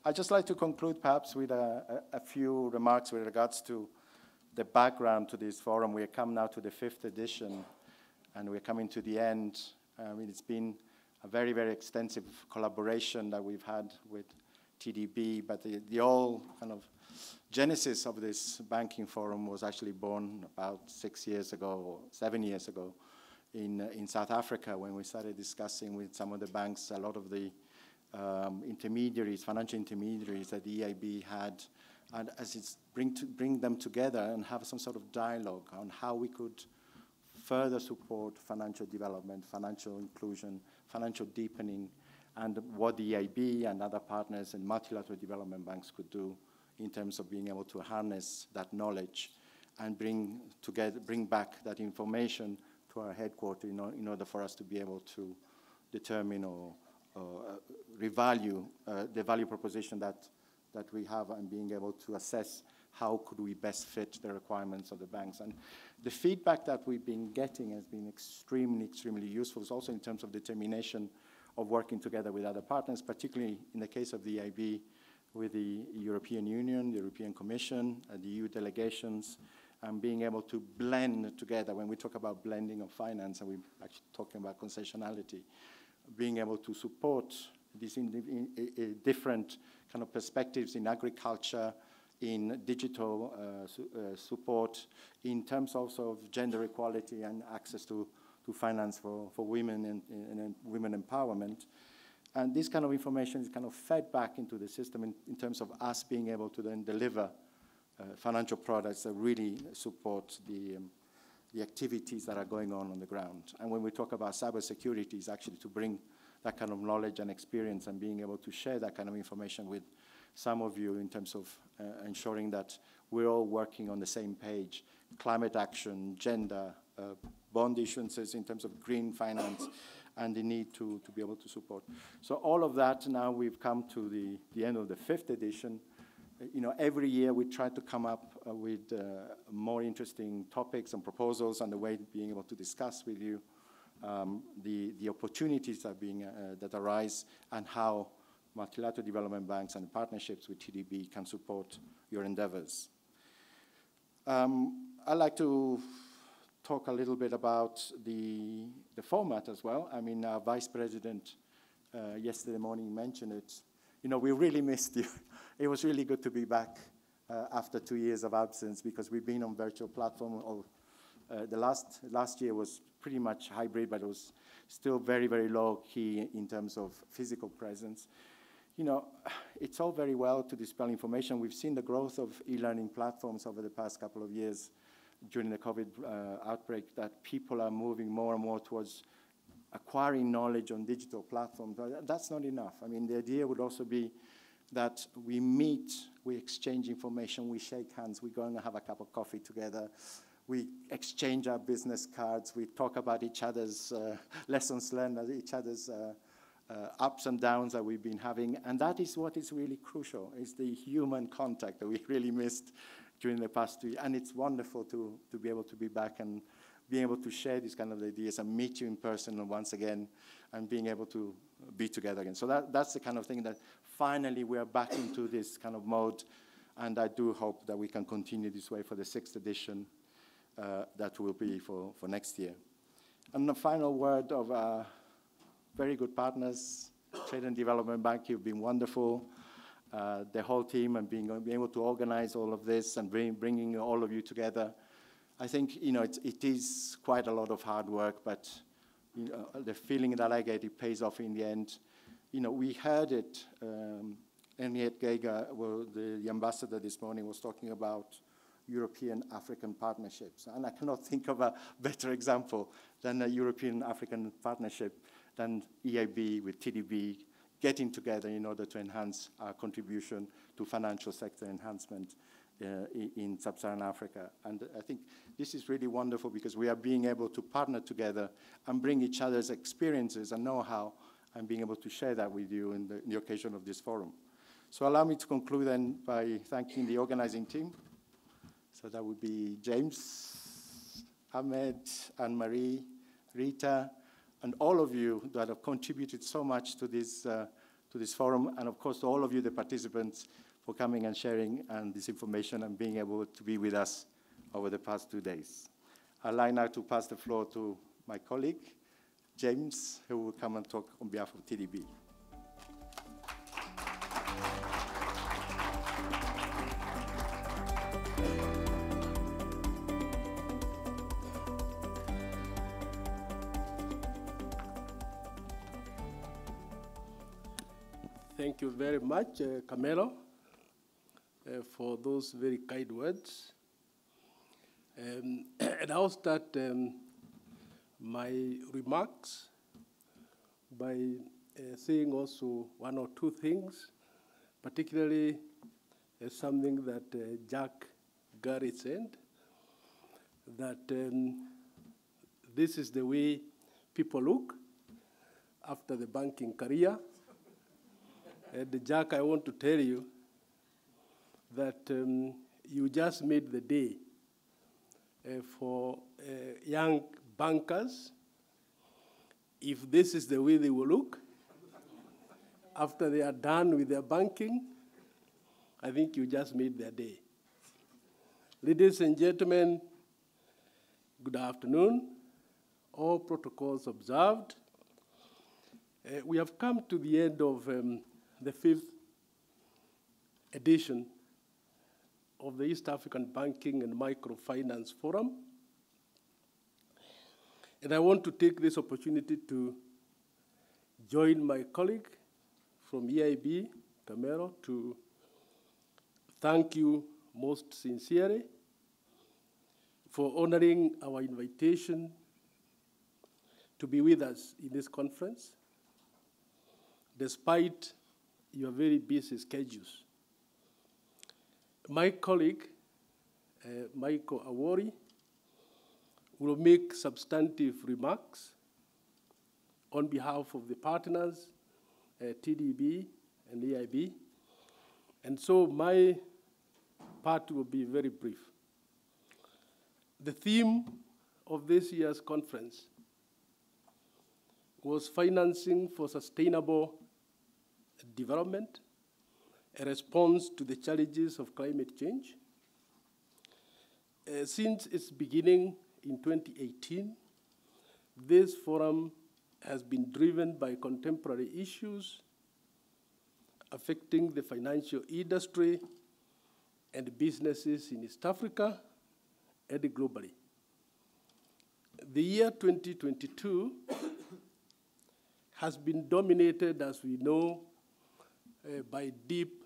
I'd just like to conclude perhaps with a few remarks with regards to the background to this forum. We come now to the 5th edition, and we're coming to the end. I mean, it's been a very, very extensive collaboration that we've had with TDB, but the whole kind of genesis of this banking forum was actually born about 6 years ago, or 7 years ago, in South Africa, when we started discussing with some of the banks a lot of the intermediaries, financial intermediaries that the EIB had, and as it's bring them together and have some sort of dialogue on how we could further support financial development, financial inclusion, financial deepening, and what the EIB and other partners and multilateral development banks could do in terms of being able to harness that knowledge and bring back that information to our headquarters in order for us to be able to determine or revalue the value proposition that we have, and being able to assess how could we best fit the requirements of the banks. And the feedback that we've been getting has been extremely, extremely useful. It's also in terms of determination of working together with other partners, particularly in the case of the EIB, with the European Union, the European Commission, the EU delegations, and being able to blend together. When we talk about blending of finance, and we're actually talking about concessionality, being able to support these different kind of perspectives in agriculture, in digital support, in terms also of gender equality and access to finance for women and women empowerment. And this kind of information is kind of fed back into the system in terms of us being able to then deliver financial products that really support the activities that are going on the ground. And when we talk about cybersecurity, it's actually to bring that kind of knowledge and experience and being able to share that kind of information with some of you in terms of ensuring that we're all working on the same page. Climate action, gender, bond issuances in terms of green finance, and the need to be able to support. So all of that, now we've come to the end of the 5th edition. Every year we try to come up with more interesting topics and proposals and the way of being able to discuss with you the opportunities that arise, and how multilateral development banks and partnerships with TDB can support your endeavors. I'd like to talk a little bit about the format as well. I mean, our Vice President yesterday morning mentioned it. We really missed you. It was really good to be back after 2 years of absence, because we've been on virtual platform. The last year was pretty much hybrid, but it was still very, very low key in terms of physical presence. It's all very well to dispel information. We've seen the growth of e-learning platforms over the past couple of years during the COVID outbreak, that people are moving more and more towards acquiring knowledge on digital platforms. But that's not enough. I mean, the idea would also be that we meet, we exchange information, we shake hands, we go and have a cup of coffee together, we exchange our business cards, we talk about each other's lessons learned, each other's ups and downs that we've been having. And that is what is really crucial, is the human contact that we really missed during the past 2 years. And it's wonderful to be able to be back and being able to share these kind of ideas and meet you in person once again, and being able to be together again. So that's the kind of thing that finally we are back into this kind of mode, and I do hope that we can continue this way for the 6th edition that will be for next year. And the final word of very good partners, Trade and Development Bank, you've been wonderful. The whole team, and being able to organize all of this and bringing all of you together. I think, it is quite a lot of hard work, but the feeling that I get, it pays off in the end. We heard it, Henriette Geiger, the ambassador this morning, was talking about European-African partnerships. And I cannot think of a better example than a European-African partnership than EIB with TDB getting together in order to enhance our contribution to financial sector enhancement in sub-Saharan Africa. And I think this is really wonderful, because we are being able to partner together and bring each other's experiences and know-how, and being able to share that with you in the occasion of this forum. So allow me to conclude then by thanking the organizing team. So that would be James, Ahmed, Anne-Marie, Rita, and all of you that have contributed so much to this to this forum, and of course to all of you, the participants, for coming and sharing this information and being able to be with us over the past 2 days. I'd like now to pass the floor to my colleague, James, who will come and talk on behalf of TDB. Thank you very much, Carmelo, for those very kind words. And I'll start my remarks by saying also one or two things, particularly something that Jack Gary said, that this is the way people look after the banking career. And Jack, I want to tell you that you just made the day for young bankers. If this is the way they will look after they are done with their banking, I think you just made their day. Ladies and gentlemen, good afternoon. All protocols observed. We have come to the end of the 5th edition of the East African Banking and Microfinance Forum. And I want to take this opportunity to join my colleague from EIB, Carmelo, to thank you most sincerely for honoring our invitation to be with us in this conference, despite your very busy schedules. My colleague, Michael Awori, will make substantive remarks on behalf of the partners, TDB and EIB. And so my part will be very brief. The theme of this year's conference was financing for sustainable development, a response to the challenges of climate change. Since its beginning in 2018, this forum has been driven by contemporary issues affecting the financial industry and businesses in East Africa and globally. The year 2022 has been dominated, as we know, by deep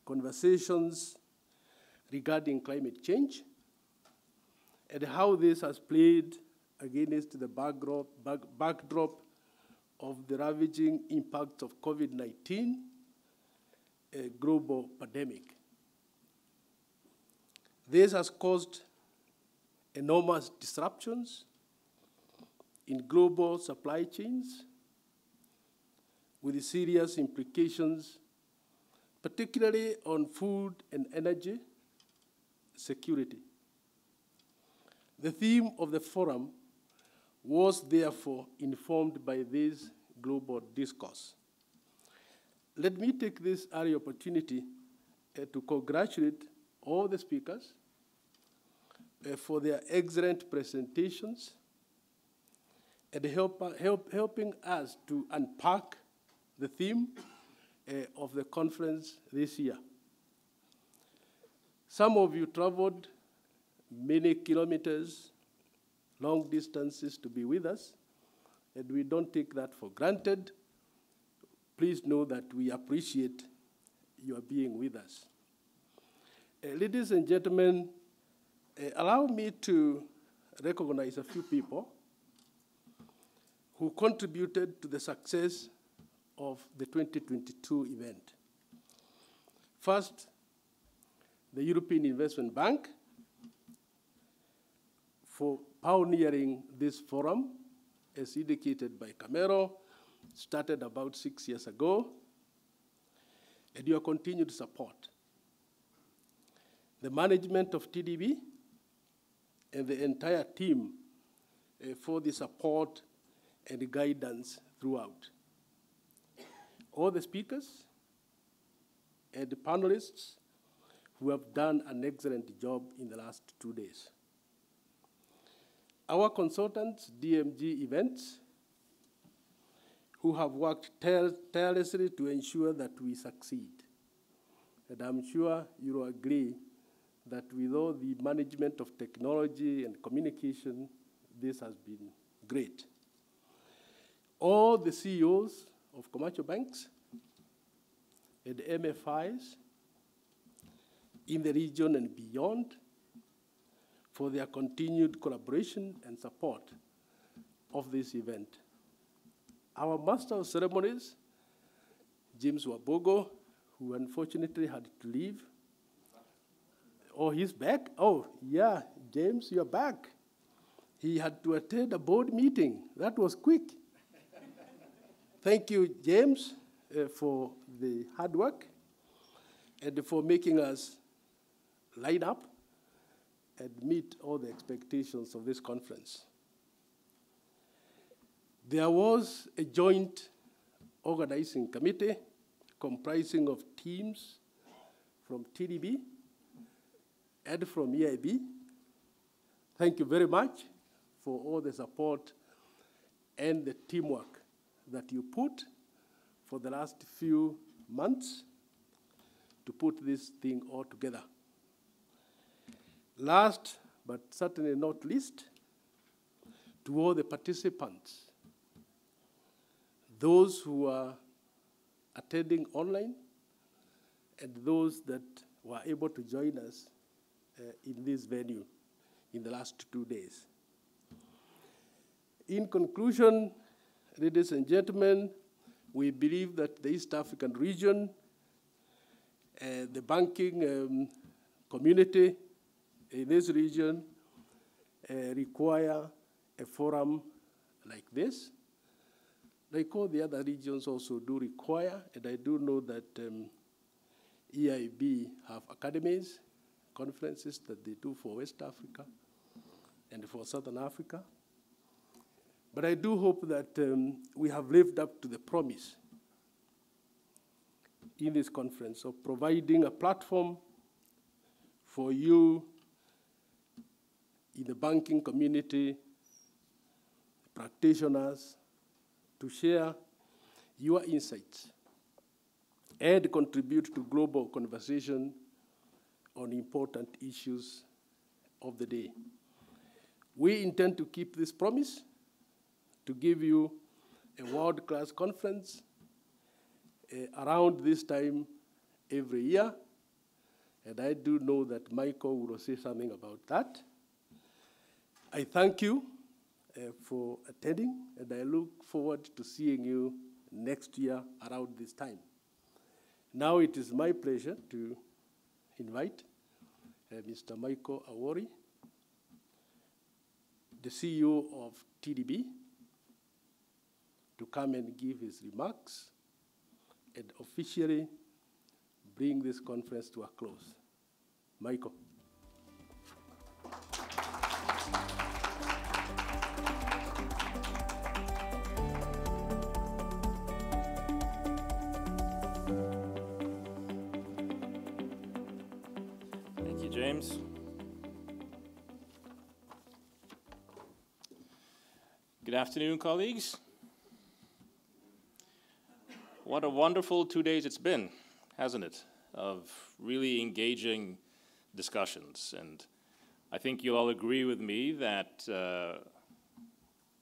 conversations regarding climate change and how this has played against the backdrop of the ravaging impact of COVID-19, a global pandemic. This has caused enormous disruptions in global supply chains with serious implications, particularly on food and energy security. The theme of the forum was therefore informed by this global discourse. Let me take this early opportunity to congratulate all the speakers for their excellent presentations and helping us to unpack the theme of the conference this year. Some of you traveled many kilometers, long distances to be with us, and we don't take that for granted. Please know that we appreciate your being with us. Ladies and gentlemen, allow me to recognize a few people who contributed to the success of the 2022 event. First, the European Investment Bank for pioneering this forum, as indicated by Carmelo, started about 6 years ago, and your continued support. The management of TDB and the entire team for the support and guidance throughout. all the speakers and the panelists who have done an excellent job in the last 2 days. Our consultants, DMG Events, who have worked tirelessly to ensure that we succeed. And I'm sure you will agree that with all the management of technology and communication, this has been great. All the CEOs of commercial banks and MFIs in the region and beyond for their continued collaboration and support of this event. Our Master of Ceremonies, James Wabogo, who unfortunately had to leave. Oh, he's back? Oh, yeah, James, you're back. He had to attend a board meeting. That was quick. Thank you, James, for the hard work and for making us line up and meet all the expectations of this conference. There was a joint organizing committee comprising of teams from TDB and from EIB. Thank you very much for all the support and the teamwork that you put for the last few months to put this thing all together. Last, but certainly not least, to all the participants, those who are attending online and those that were able to join us in this venue in the last 2 days. In conclusion, ladies and gentlemen, we believe that the East African region, the banking community in this region require a forum like this. Like all the other regions also do require, and I do know that EIB have academies, conferences that they do for West Africa and for Southern Africa. But I do hope that we have lived up to the promise in this conference of providing a platform for you in the banking community, practitioners, to share your insights and contribute to global conversation on important issues of the day. We intend to keep this promise to give you a world-class conference around this time every year, and I do know that Michael will say something about that. I thank you for attending, and I look forward to seeing you next year around this time. Now it is my pleasure to invite Mr. Michael Awori, the CEO of TDB, to come and give his remarks and officially bring this conference to a close. Michael. Thank you, James. Good afternoon, colleagues. What a wonderful 2 days it's been, hasn't it, of really engaging discussions. And I think you'll all agree with me that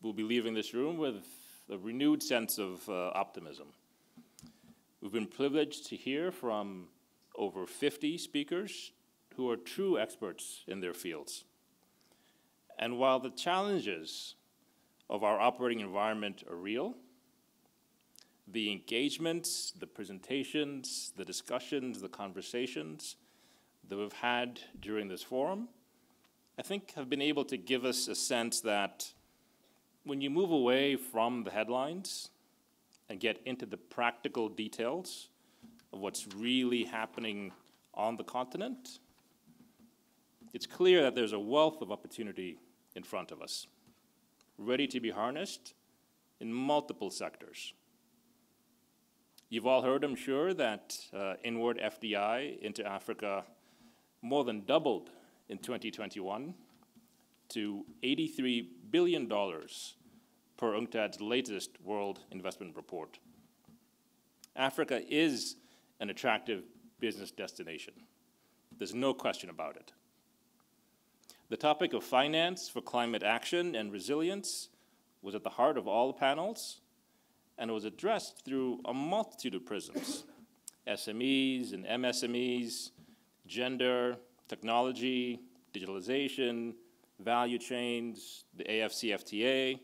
we'll be leaving this room with a renewed sense of optimism. We've been privileged to hear from over 50 speakers who are true experts in their fields. And while the challenges of our operating environment are real, the engagements, the presentations, the discussions, the conversations that we've had during this forum, I think have been able to give us a sense that when you move away from the headlines and get into the practical details of what's really happening on the continent, it's clear that there's a wealth of opportunity in front of us, ready to be harnessed in multiple sectors. You've all heard, I'm sure, that inward FDI into Africa more than doubled in 2021 to $83 billion per UNCTAD's latest World Investment Report. Africa is an attractive business destination. There's no question about it. The topic of finance for climate action and resilience was at the heart of all the panels, and it was addressed through a multitude of prisms: SMEs and MSMEs, gender, technology, digitalization, value chains, the AFCFTA.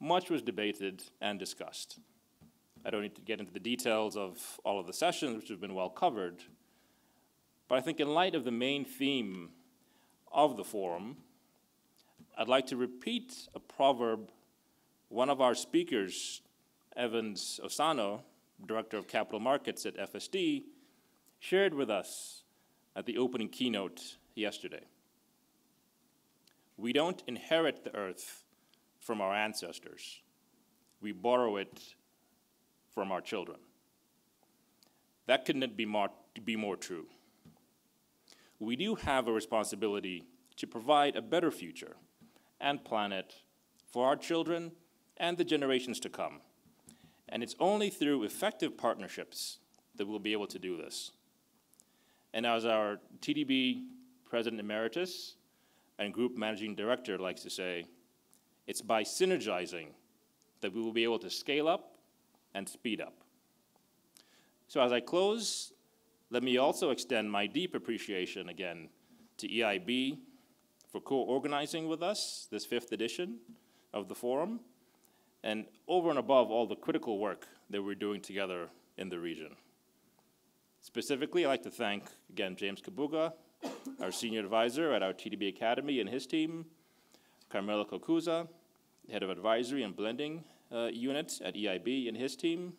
Much was debated and discussed. I don't need to get into the details of all of the sessions, which have been well covered, but I think in light of the main theme of the forum, I'd like to repeat a proverb one of our speakers, Evans Osano, Director of Capital Markets at FSD, shared with us at the opening keynote yesterday. We don't inherit the earth from our ancestors. We borrow it from our children. That couldn't be more true. We do have a responsibility to provide a better future and planet for our children and the generations to come. And it's only through effective partnerships that we'll be able to do this. And as our TDB President Emeritus and Group Managing Director likes to say, it's by synergizing that we will be able to scale up and speed up. So as I close, let me also extend my deep appreciation again to EIB for co-organizing with us this 5th edition of the forum, and over and above all the critical work that we're doing together in the region. Specifically, I'd like to thank, again, James Kabuga, our senior advisor at our TDB Academy and his team, Carmelo Cocuzza, head of advisory and blending unit at EIB and his team,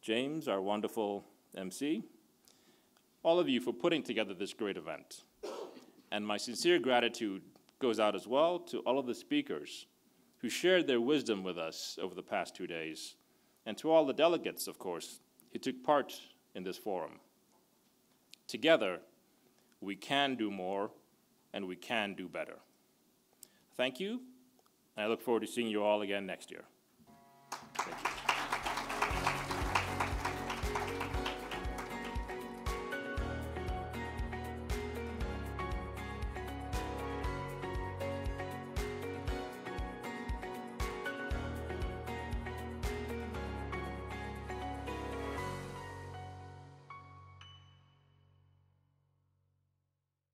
James, our wonderful MC, all of you for putting together this great event. And my sincere gratitude goes out as well to all of the speakers who shared their wisdom with us over the past 2 days, and to all the delegates, of course, who took part in this forum. Together, we can do more, and we can do better. Thank you, and I look forward to seeing you all again next year.